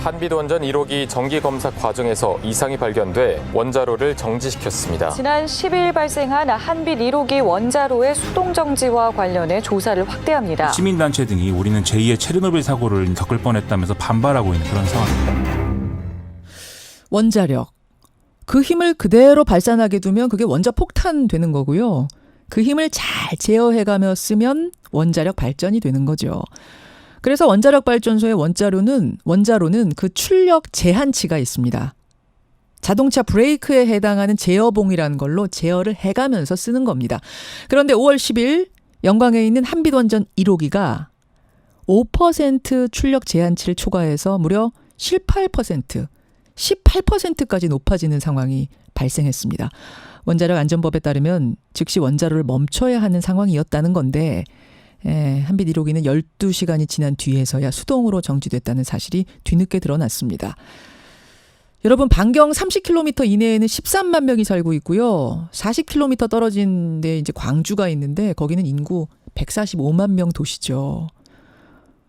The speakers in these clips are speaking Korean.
한빛원전 1호기 정기검사 과정에서 이상이 발견돼 원자로를 정지시켰습니다. 지난 10일 발생한 한빛 1호기 원자로의 수동 정지와 관련해 조사를 확대합니다. 시민단체 등이 우리는 제2의 체르노빌 사고를 겪을 뻔했다면서 반발하고 있는 그런 상황입니다. 원자력. 그 힘을 그대로 발산하게 두면 그게 원자폭탄 되는 거고요. 그 힘을 잘 제어해가며 쓰면 원자력 발전이 되는 거죠. 그래서 원자력 발전소의 원자로는 그 출력 제한치가 있습니다. 자동차 브레이크에 해당하는 제어봉이라는 걸로 제어를 해가면서 쓰는 겁니다. 그런데 5월 10일 영광에 있는 한빛원전 1호기가 5% 출력 제한치를 초과해서 무려 18%까지 높아지는 상황이 발생했습니다. 원자력 안전법에 따르면 즉시 원자로를 멈춰야 하는 상황이었다는 건데 한빛 1호기는 12시간이 지난 뒤에서야 수동으로 정지됐다는 사실이 뒤늦게 드러났습니다. 여러분, 반경 30km 이내에는 13만 명이 살고 있고요. 40km 떨어진 데 이제 광주가 있는데 거기는 인구 145만 명 도시죠.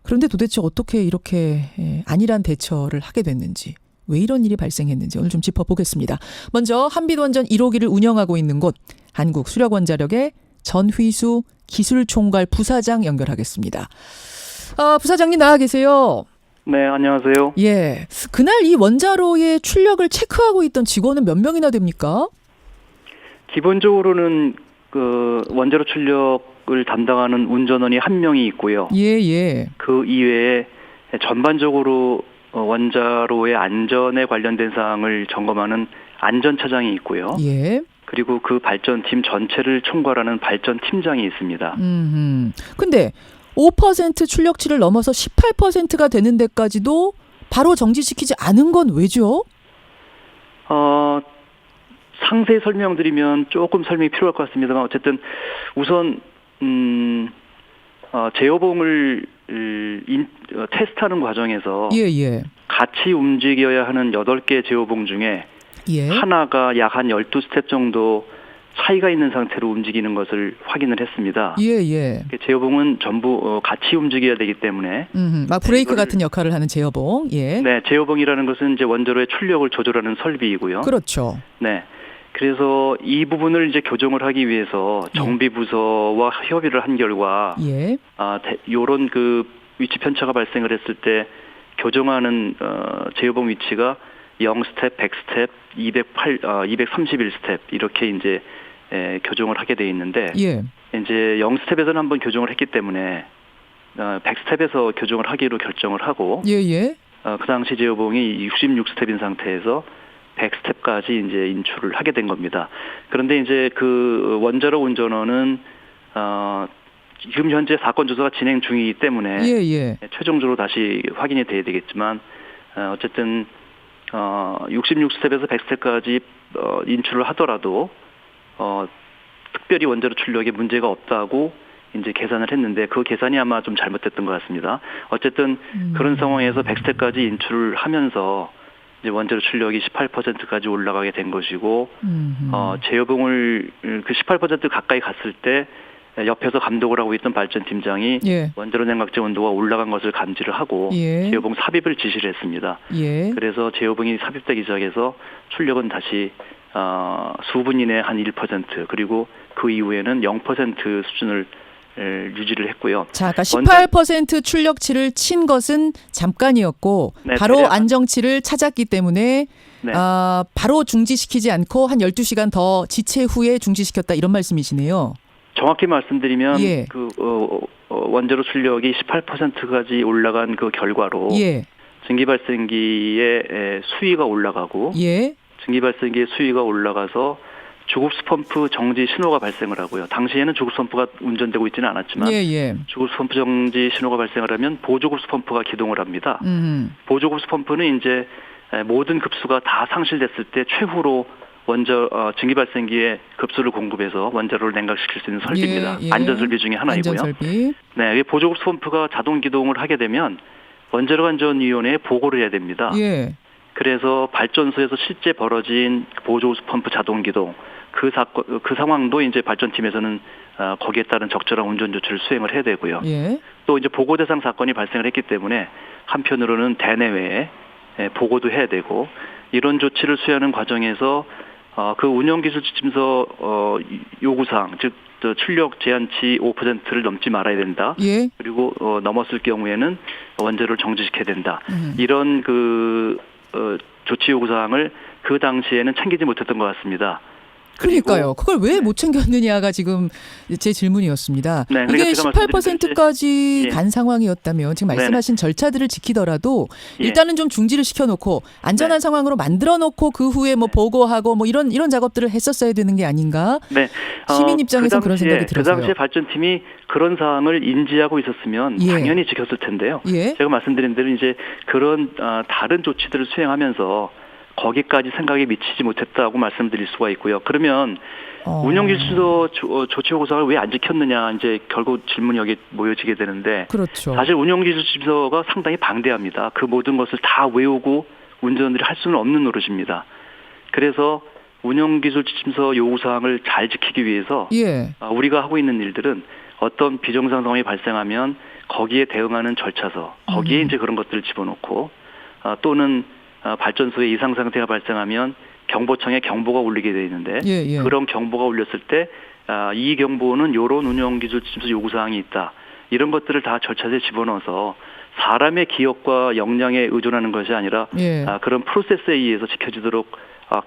그런데 도대체 어떻게 이렇게 안일한 대처를 하게 됐는지, 왜 이런 일이 발생했는지 오늘 좀 짚어보겠습니다. 먼저 한빛원전 1호기를 운영하고 있는 곳 한국수력원자력의 전휘수 기술총괄 부사장 연결하겠습니다. 부사장님 나와 계세요. 네, 안녕하세요. 예, 그날 이 원자로의 출력을 체크하고 있던 직원은 몇 명이나 됩니까? 기본적으로는 그 원자로 출력을 담당하는 운전원이 1명이 있고요. 예. 그 이외에 전반적으로 원자로의 안전에 관련된 사항을 점검하는 안전차장이 있고요. 예. 그리고 그 발전팀 전체를 총괄하는 발전팀장이 있습니다. 근데 5% 출력치를 넘어서 18%가 되는 데까지도 바로 정지시키지 않은 건 왜죠? 상세히 설명드리면 조금 설명이 필요할 것 같습니다만 어쨌든 우선 제어봉을 테스트하는 과정에서 같이 움직여야 하는 8개 제어봉 중에 하나가 약 한 12스텝 정도 차이가 있는 상태로 움직이는 것을 확인을 했습니다. 제어봉은 전부 같이 움직여야 되기 때문에 막 브레이크 같은 역할을 하는 제어봉. 네, 제어봉이라는 것은 이제 원자로의 출력을 조절하는 설비이고요. 그렇죠. 네. 그래서 이 부분을 이제 교정을 하기 위해서 정비부서와 협의를 한 결과 요런 그 위치 편차가 발생을 했을 때 교정하는 제어봉 위치가 0스텝, 100스텝, 231스텝 이렇게 이제 교정을 하게 돼 있는데 이제 0스텝에서는 한번 교정을 했기 때문에 100스텝에서 교정을 하기로 결정을 하고 그 당시 제어봉이 66스텝인 상태에서 100스텝까지 이제 인출을 하게 된 겁니다. 그런데 이제 그 원자로 운전원은 지금 현재 사건 조사가 진행 중이기 때문에 최종적으로 다시 확인이 돼야 되겠지만 어쨌든 66스텝에서 100스텝까지 인출을 하더라도 특별히 원자로 출력에 문제가 없다고 이제 계산을 했는데 그 계산이 아마 좀 잘못됐던 것 같습니다. 어쨌든 그런 상황에서 100스텝까지 인출을 하면서 이제 원자로 출력이 18%까지 올라가게 된 것이고 제어봉을 그 18% 가까이 갔을 때 옆에서 감독을 하고 있던 발전팀장이 원자로 냉각제 온도가 올라간 것을 감지를 하고 제어봉 삽입을 지시를 했습니다. 그래서 제어봉이 삽입되기 시작해서 출력은 다시 수분 이내 한 1% 그리고 그 이후에는 0% 수준을 유지를 했고요. 자, 아까 18% 출력치를 친 것은 잠깐이었고 바로 안정치를 찾았기 때문에 바로 중지시키지 않고 한 12시간 더 지체 후에 중지시켰다 이런 말씀이시네요. 정확히 말씀드리면 그 원자로 출력이 18%까지 올라간 그 결과로 증기발생기의 수위가 올라가고 증기발생기의 수위가 올라가서 주급수 펌프 정지 신호가 발생을 하고요. 당시에는 주급수 펌프가 운전되고 있지는 않았지만 주급수 펌프 정지 신호가 발생을 하면 보조급수 펌프가 기동을 합니다. 보조급수 펌프는 이제 모든 급수가 다 상실됐을 때 최후로 증기발생기에 급수를 공급해서 원자로를 냉각시킬 수 있는 설비입니다. 안전설비 중에 하나이고요. 네, 보조급수 펌프가 자동 기동을 하게 되면 원자력안전위원회에 보고를 해야 됩니다. 그래서 발전소에서 실제 벌어진 보조급수 펌프 자동 기동 그 상황도 이제 발전팀에서는 거기에 따른 적절한 운전 조치를 수행을 해야 되고요. 또 이제 보고 대상 사건이 발생을 했기 때문에 한편으로는 대내외에 보고도 해야 되고 이런 조치를 수행하는 과정에서 그 운영기술지침서 요구사항 즉 출력 제한치 5%를 넘지 말아야 된다. 예. 그리고 넘었을 경우에는 원자로를 정지시켜야 된다. 이런 조치 요구사항을 그 당시에는 챙기지 못했던 것 같습니다. 그러니까요. 그걸 왜 못 챙겼느냐가 지금 제 질문이었습니다. 네, 이게 18%까지 간 상황이었다면 지금 말씀하신 절차들을 지키더라도 일단은 좀 중지를 시켜놓고 안전한 상황으로 만들어놓고 그 후에 뭐 보고하고 뭐 이런 작업들을 했었어야 되는 게 아닌가? 네. 시민 입장에서 그런 생각이 들어서요. 그 당시에 발전팀이 그런 사항을 인지하고 있었으면 당연히 지켰을 텐데요. 제가 말씀드린 대로 이제 그런 다른 조치들을 수행하면서 거기까지 생각이 미치지 못했다고 말씀드릴 수가 있고요. 그러면 운영기술서 조치요구사항을 왜 안 지켰느냐 이제 결국 질문이 여기 모여지게 되는데 그렇죠. 사실 운영기술지침서가 상당히 방대합니다. 그 모든 것을 다 외우고 운전들이 할 수는 없는 노릇입니다. 그래서 운영기술지침서 요구사항을 잘 지키기 위해서 우리가 하고 있는 일들은 어떤 비정상 상황이 발생하면 거기에 대응하는 절차서 거기에 이제 그런 것들을 집어넣고 또는 발전소에 이상 상태가 발생하면 경보청에 경보가 울리게 돼 있는데 그런 경보가 울렸을 때 이 경보는 이런 운영기술지침서 요구사항이 있다. 이런 것들을 다 절차에 집어넣어서 사람의 기억과 역량에 의존하는 것이 아니라 그런 프로세스에 의해서 지켜지도록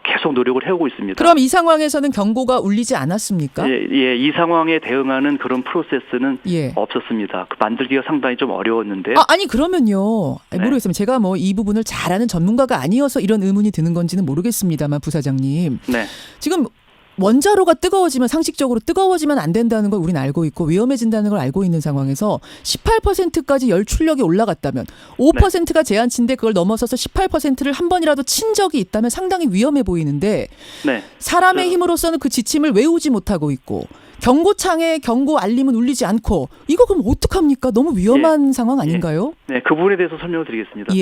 계속 노력을 해오고 있습니다. 그럼 이 상황에서는 경고가 울리지 않았습니까? 이 상황에 대응하는 그런 프로세스는 없었습니다. 만들기가 상당히 좀 어려웠는데요. 아니 그러면요. 모르겠습니다. 제가 뭐 이 부분을 잘 아는 전문가가 아니어서 이런 의문이 드는 건지는 모르겠습니다만 부사장님. 지금 원자로가 뜨거워지면 상식적으로 뜨거워지면 안 된다는 걸 우리는 알고 있고 위험해진다는 걸 알고 있는 상황에서 18%까지 열 출력이 올라갔다면 5%가 제한치인데 그걸 넘어서서 18%를 한 번이라도 친 적이 있다면 상당히 위험해 보이는데 사람의 힘으로서는 그 지침을 외우지 못하고 있고 경고창에 경고 알림은 울리지 않고 이거 그럼 어떡합니까? 너무 위험한 상황 아닌가요? 네, 그 부분에 대해서 설명을 드리겠습니다.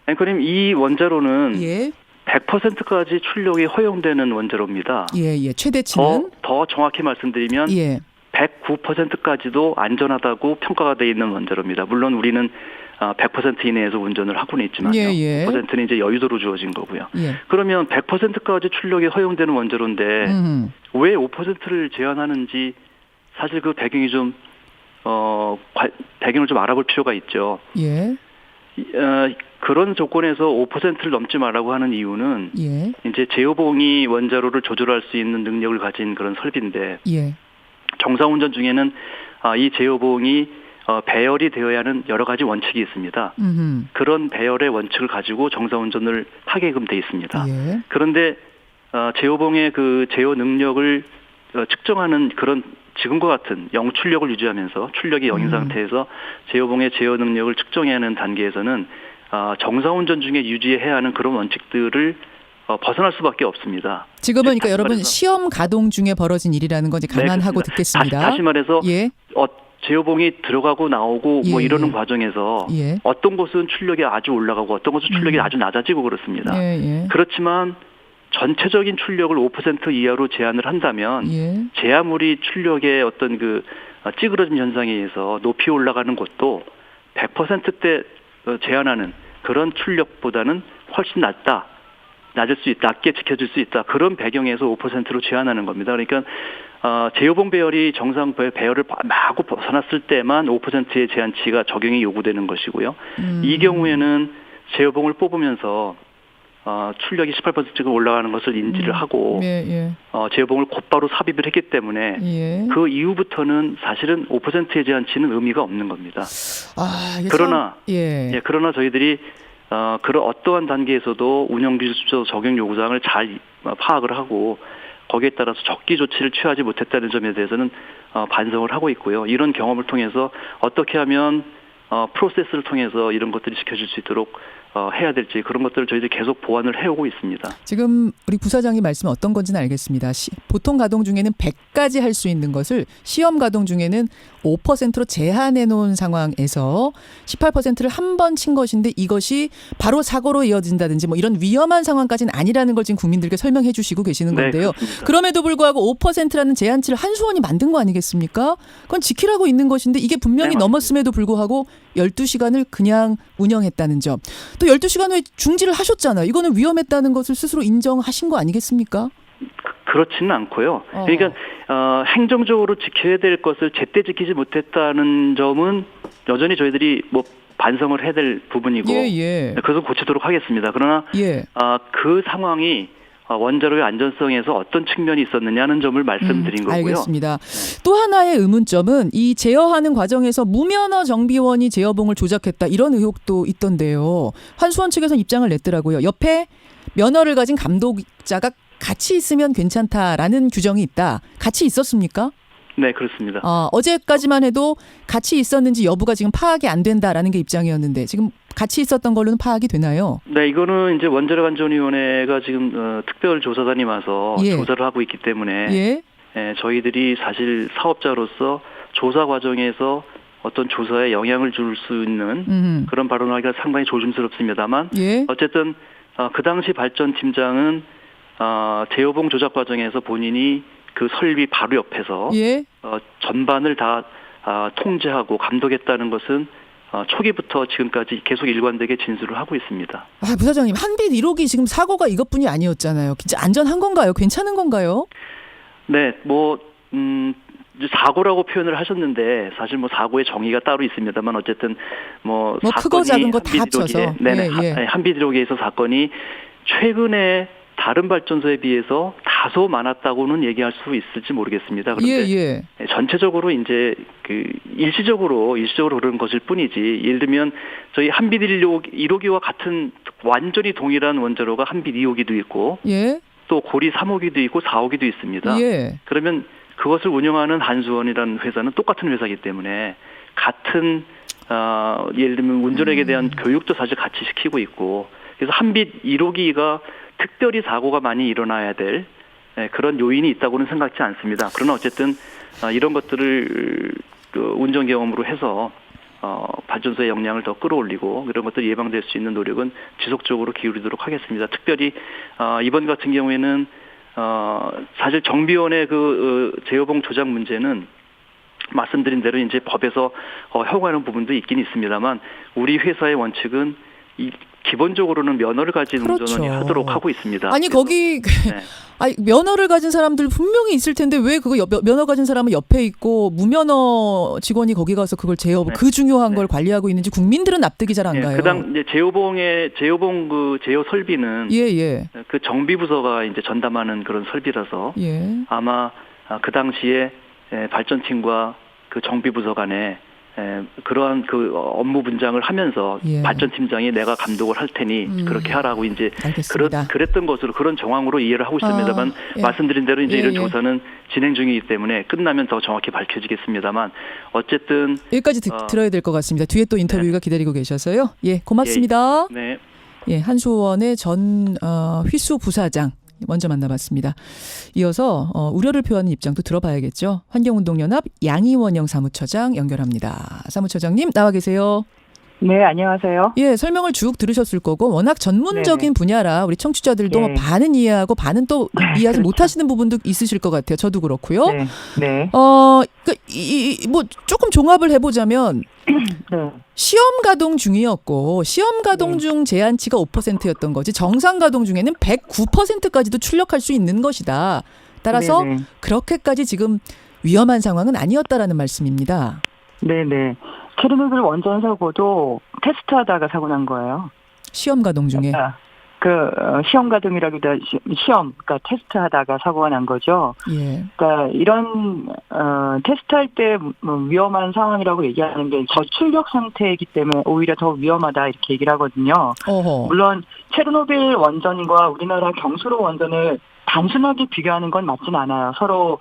앵커님, 이 원자로는 100%까지 출력이 허용되는 원자로입니다. 최대치는? 더 정확히 말씀드리면 109%까지도 안전하다고 평가가 되어 있는 원자로입니다. 물론 우리는 100% 이내에서 운전을 하고는 있지만요. 5%는 이제 여유도로 주어진 거고요. 그러면 100%까지 출력이 허용되는 원자로인데 왜 5%를 제한하는지 사실 그 배경이 좀 배경을 좀 알아볼 필요가 있죠. 그런 조건에서 5%를 넘지 말라고 하는 이유는 이제 제어봉이 원자로를 조절할 수 있는 능력을 가진 그런 설비인데 정상 운전 중에는 이 제어봉이 배열이 되어야 하는 여러 가지 원칙이 있습니다. 그런 배열의 원칙을 가지고 정상 운전을 하게끔 돼 있습니다. 그런데 제어봉의 그 제어 능력을 측정하는 그런 지금과 같은 0출력을 유지하면서 출력이 0인 상태에서 제어봉의 제어 능력을 측정해야 하는 단계에서는 정상 운전 중에 유지해야 하는 그런 원칙들을 벗어날 수밖에 없습니다. 지금은 그러니까 여러분 시험 가동 중에 벌어진 일이라는 건 이제 감안하고 듣겠습니다. 다시 말해서 제어봉이 들어가고 나오고 뭐 이러는 과정에서 어떤 곳은 출력이 아주 올라가고 어떤 곳은 출력이 아주 낮아지고 그렇습니다. 그렇지만 전체적인 출력을 5% 이하로 제한을 한다면 제 아무리 출력의 어떤 그 찌그러짐 현상에 의해서 높이 올라가는 곳도 100%대 제한하는 그런 출력보다는 훨씬 낮을 수 있다, 낮게 지켜질 수 있다. 그런 배경에서 5%로 제한하는 겁니다. 그러니까 제어봉 배열이 정상 배열을 마구 벗어났을 때만 5%의 제한치가 적용이 요구되는 것이고요. 이 경우에는 제어봉을 뽑으면서 출력이 18%가 올라가는 것을 인지를 하고 제어봉을 곧바로 삽입을 했기 때문에 그 이후부터는 사실은 5%의 제한치는 의미가 없는 겁니다. 그러나 저희들이 그런 어떠한 단계에서도 운영기술서 적용 요구사항을 잘 파악을 하고 거기에 따라서 적기 조치를 취하지 못했다는 점에 대해서는 반성을 하고 있고요. 이런 경험을 통해서 어떻게 하면 프로세스를 통해서 이런 것들이 지켜질 수 있도록 해야 될지 그런 것들을 저희들이 계속 보완을 해오고 있습니다. 지금 우리 부사장님 말씀은 어떤 건지는 알겠습니다. 보통 가동 중에는 100까지 할 수 있는 것을 시험 가동 중에는 5%로 제한해 놓은 상황에서 18%를 한 번 친 것인데 이것이 바로 사고로 이어진다든지 뭐 이런 위험한 상황까지는 아니라는 걸 지금 국민들께 설명해 주시고 계시는 건데요. 그렇습니다. 그럼에도 불구하고 5%라는 제한치를 한수원이 만든 거 아니겠습니까? 그건 지키라고 있는 것인데 이게 분명히 네, 넘었음에도 불구하고 12시간을 그냥 운영했다는 점. 또 12시간 후에 중지를 하셨잖아요. 이거는 위험했다는 것을 스스로 인정하신 거 아니겠습니까? 그렇지는 않고요. 그러니까 행정적으로 지켜야 될 것을 제때 지키지 못했다는 점은 여전히 저희들이 뭐 반성을 해야 될 부분이고 그것을 고치도록 하겠습니다. 그러나 그 상황이 원자로의 안전성에서 어떤 측면이 있었느냐는 점을 말씀드린 거고요. 알겠습니다. 또 하나의 의문점은 이 제어하는 과정에서 무면허 정비원이 제어봉을 조작했다 이런 의혹도 있던데요. 한수원 측에서는 입장을 냈더라고요. 옆에 면허를 가진 감독자가 같이 있으면 괜찮다라는 규정이 있다. 같이 있었습니까? 네, 그렇습니다. 어제까지만 해도 같이 있었는지 여부가 지금 파악이 안 된다라는 게 입장이었는데 지금 같이 있었던 걸로는 파악이 되나요? 네, 이거는 이제 원자력안전위원회가 지금 특별조사단이 와서 조사를 하고 있기 때문에 저희들이 사실 사업자로서 조사 과정에서 어떤 조사에 영향을 줄 수 있는 그런 발언을 하기가 상당히 조심스럽습니다만 어쨌든 그 당시 발전팀장은 제어봉 조작 과정에서 본인이 그 설비 바로 옆에서 전반을 다 통제하고 감독했다는 것은 초기부터 지금까지 계속 일관되게 진술을 하고 있습니다. 부사장님, 한빛 1호기 지금 사고가 이것뿐이 아니었잖아요. 진짜 안전한 건가요? 괜찮은 건가요? 네, 사고라고 표현을 하셨는데 사실 사고의 정의가 따로 있습니다만 어쨌든 크고 작은 거 다 합쳐서 한빛 1호기에서 사건이 최근에 다른 발전소에 비해서 다소 많았다고는 얘기할 수 있을지 모르겠습니다. 그런데 전체적으로 이제 일시적으로 그런 것일 뿐이지. 예를 들면 저희 한빛 1호기와 같은 완전히 동일한 원자로가 한빛 2호기도 있고 또 고리 3호기도 있고 4호기도 있습니다. 그러면 그것을 운영하는 한수원이라는 회사는 똑같은 회사이기 때문에 같은 예를 들면 운전액에 대한 교육도 사실 같이 시키고 있고 그래서 한빛 1호기가 특별히 사고가 많이 일어나야 될 그런 요인이 있다고는 생각지 않습니다. 그러나 어쨌든 이런 것들을 운전 경험으로 해서 발전소의 역량을 더 끌어올리고 이런 것들이 예방될 수 있는 노력은 지속적으로 기울이도록 하겠습니다. 특별히 이번 같은 경우에는 사실 정비원의 제어봉 조작 문제는 말씀드린 대로 이제 법에서 허가하는 부분도 있긴 있습니다만 우리 회사의 원칙은 기본적으로는 면허를 가진 운전원이 하도록 하고 있습니다. 아니 거기 면허를 가진 사람들 분명히 있을 텐데 왜 그거 면허 가진 사람은 옆에 있고 무면허 직원이 거기 가서 그걸 그 중요한 걸 관리하고 있는지 국민들은 납득이 잘 안 가요. 그다음 이제 제어봉 제어 설비는 그 정비부서가 이제 전담하는 그런 설비라서 아마 그 당시에 발전팀과 그 정비부서 간에 그러한 업무 분장을 하면서 발전팀장이 내가 감독을 할 테니 그렇게 하라고 이제 그랬던 것으로 그런 정황으로 이해를 하고 있습니다만 말씀드린 대로 이제 이런 조사는 진행 중이기 때문에 끝나면 더 정확히 밝혀지겠습니다만 어쨌든 여기까지 들어야 될 것 같습니다. 뒤에 또 인터뷰가 기다리고 계셔서요. 고맙습니다. 한수원의 전 휘수 부사장 먼저 만나봤습니다. 이어서 우려를 표하는 입장도 들어봐야겠죠. 환경운동연합 양희원영 사무처장 연결합니다. 사무처장님 나와 계세요. 네, 안녕하세요. 설명을 쭉 들으셨을 거고 워낙 전문적인 분야라 우리 청취자들도 반은 이해하고 반은 또 이해하지 못하시는 부분도 있으실 것 같아요. 저도 그렇고요. 조금 종합을 해보자면 시험 가동 중이었고 시험 가동 중 제한치가 5%였던 거지 정상 가동 중에는 109%까지도 출력할 수 있는 것이다. 따라서 그렇게까지 지금 위험한 상황은 아니었다라는 말씀입니다. 네네. 체르노빌 원전 사고도 테스트하다가 사고 난 거예요. 시험 가동 중에. 시험 가동이라기보다 그러니까 테스트하다가 사고가 난 거죠. 그러니까 이런 테스트할 때 위험한 상황이라고 얘기하는 게 저출력 상태이기 때문에 오히려 더 위험하다 이렇게 얘기를 하거든요. 물론 체르노빌 원전과 우리나라 경수로 원전을 단순하게 비교하는 건 맞진 않아요. 서로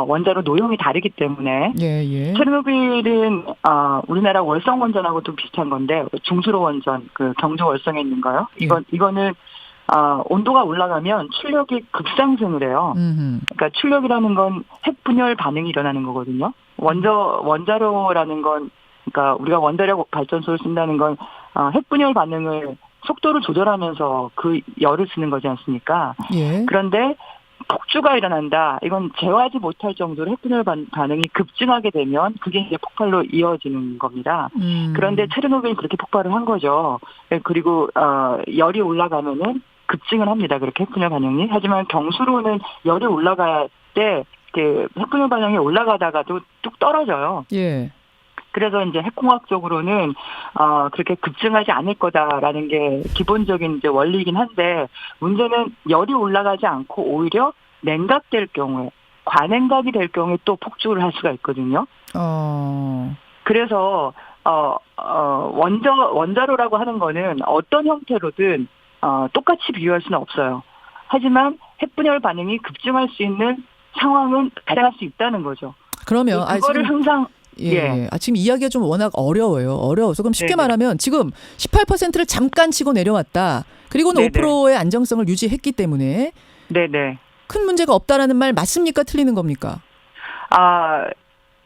원자로 노용이 다르기 때문에 체르노빌은 우리나라 월성 원전하고도 비슷한 건데 중수로 원전 경주 월성에 있는 거요. 이거는 온도가 올라가면 출력이 급상승을 해요. 그러니까 출력이라는 건 핵분열 반응이 일어나는 거거든요. 원자로라는 건, 그러니까 우리가 원자력 발전소를 쓴다는 건 핵분열 반응을 속도를 조절하면서 그 열을 쓰는 거지 않습니까? 예. 그런데 폭주가 일어난다. 이건 제어하지 못할 정도로 핵분열 반응이 급증하게 되면 그게 이제 폭발로 이어지는 겁니다. 그런데 체르노빌은 그렇게 폭발을 한 거죠. 그리고 열이 올라가면은 급증을 합니다. 그렇게 핵분열 반응이. 하지만 경수로는 열이 올라갈 때 그 핵분열 반응이 올라가다가도 뚝 떨어져요. 예. 그래서 이제 핵공학적으로는 그렇게 급증하지 않을 거다라는 게 기본적인 이제 원리이긴 한데, 문제는 열이 올라가지 않고 오히려 냉각될 경우에, 과냉각이 될 경우에 또 폭주를 할 수가 있거든요. 그래서 원자로라고 하는 거는 어떤 형태로든 똑같이 비교할 수는 없어요. 하지만 핵분열 반응이 급증할 수 있는 상황은 발생할 수 있다는 거죠. 그러면 그거를 항상 예. 지금 이야기가 좀 워낙 어려워서 그럼 쉽게 말하면 지금 18%를 잠깐 치고 내려왔다. 그리고는 5%의 안정성을 유지했기 때문에 네네. 큰 문제가 없다라는 말 맞습니까? 틀리는 겁니까?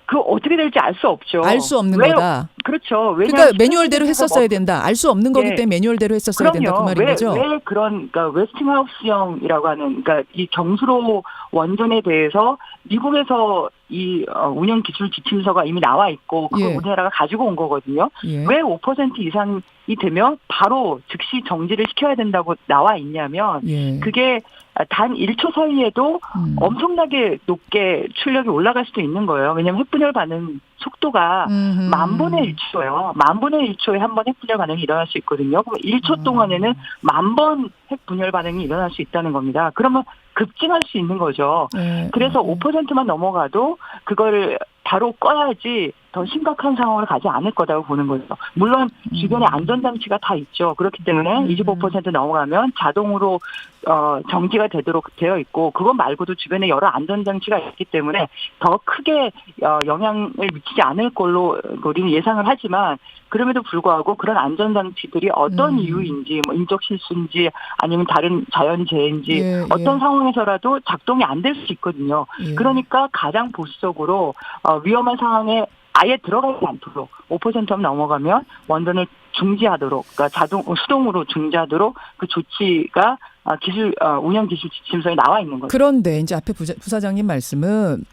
그 어떻게 될지 알 수 없죠. 알 수 없는 거다. 그렇죠. 그러니까 매뉴얼대로 했었어야 된다. 알 수 없는 거기 때문에 매뉴얼대로 했었어야 된다. 그 말인 거죠. 왜 그러니까 웨스팅하우스형이라고 하는, 그러니까 이 경수로 원전에 대해서 미국에서 이 운영 기술 지침서가 이미 나와 있고 그걸 우리나라가 가지고 온 거거든요. 왜 5% 이상이 되면 바로 즉시 정지를 시켜야 된다고 나와 있냐면 그게 단 1초 사이에도 엄청나게 높게 출력이 올라갈 수도 있는 거예요. 왜냐하면 핵분열 반응 속도가 10,000분의 1초예요. 10,000분의 1초에 한 번 핵분열 반응이 일어날 수 있거든요. 그럼 1초 동안에는 10,000번 핵분열 반응이 일어날 수 있다는 겁니다. 그러면 급증할 수 있는 거죠. 그래서 5%만 넘어가도 그걸 바로 꺼야지 더 심각한 상황을 가지 않을 거라고 보는 거죠. 물론 주변에 안전장치가 다 있죠. 그렇기 때문에 25% 넘어가면 자동으로 정지가 되도록 되어 있고, 그것 말고도 주변에 여러 안전장치가 있기 때문에 더 크게 영향을 미치지 않을 걸로 우리는 예상을 하지만, 그럼에도 불구하고 그런 안전장치들이 어떤 이유인지, 뭐 인적 실수인지 아니면 다른 자연재해인지 어떤 상황에서라도 작동이 안 될 수 있거든요. 그러니까 가장 보수적으로 위험한 상황에 아예 들어가지 않도록 5%만 넘어가면 원전을 중지하도록, 그러니까 수동으로 중지하도록 그 조치가 운영 기술 지침서에 나와 있는 거죠. 그런데 이제 앞에 부사장님 말씀은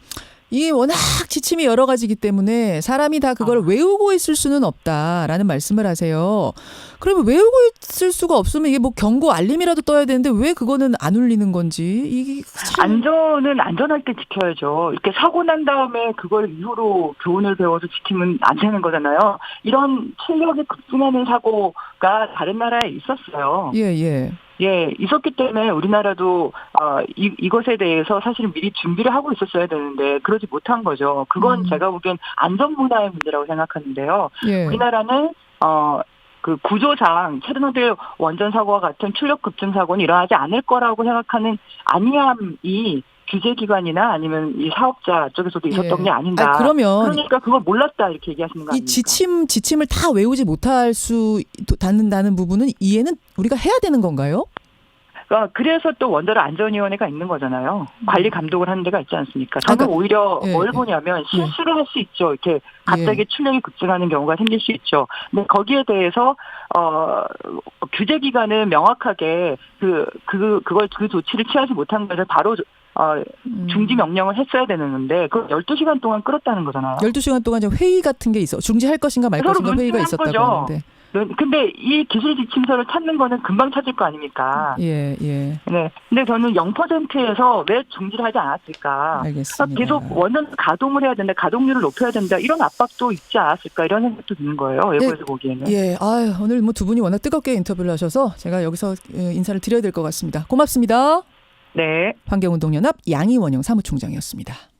이게 워낙 지침이 여러 가지이기 때문에 사람이 다 그걸 외우고 있을 수는 없다라는 말씀을 하세요. 그러면 외우고 있을 수가 없으면 이게 뭐 경고 알림이라도 떠야 되는데 왜 그거는 안 울리는 건지. 이게 안전은 안전할 때 지켜야죠. 이렇게 사고 난 다음에 그걸 이후로 교훈을 배워서 지키면 안 되는 거잖아요. 이런 출력이 급증하는 사고가 다른 나라에 있었어요. 있었기 때문에 우리나라도 이것에 대해서 사실은 미리 준비를 하고 있었어야 되는데 그러지 못한 거죠. 그건 제가 보기엔 안전 문화의 문제라고 생각하는데요. 우리나라는 그 구조상 체르노빌 원전 사고와 같은 출력 급증 사고는 일어나지 않을 거라고 생각하는 안이함이 규제기관이나 아니면 이 사업자 쪽에서도 있었던 게 아닌가. 그러니까 그걸 몰랐다 이렇게 얘기하시는 거 아닙니까? 이 지침을 다 외우지 못할 수 닿는다는 부분은 이해는 우리가 해야 되는 건가요? 그래서 또 원자로 안전위원회가 있는 거잖아요. 관리 감독을 하는 데가 있지 않습니까? 저는 오히려 뭘 보냐면 실수를 할 수 있죠. 이렇게 갑자기 출력이 급증하는 경우가 생길 수 있죠. 근데 거기에 대해서 규제기관은 명확하게 그 조치를 취하지 못한 것을 바로 중지 명령을 했어야 되는데 그걸 12시간 동안 끌었다는 거잖아요. 12시간 동안 회의 같은 게 있어. 중지할 것인가 말 것인가 회의가 있었다고 하는데. 근데 이 기술 지침서를 찾는 거는 금방 찾을 거 아닙니까? 네. 근데 저는 0%에서 왜 중지를 하지 않았을까? 알겠습니다. 계속 원전 가동을 해야 된다, 가동률을 높여야 된다, 이런 압박도 있지 않았을까? 이런 생각도 드는 거예요. 외부에서 보기에는. 오늘 뭐 두 분이 워낙 뜨겁게 인터뷰를 하셔서 제가 여기서 인사를 드려야 될 것 같습니다. 고맙습니다. 네. 환경운동연합 양희원영 사무총장이었습니다.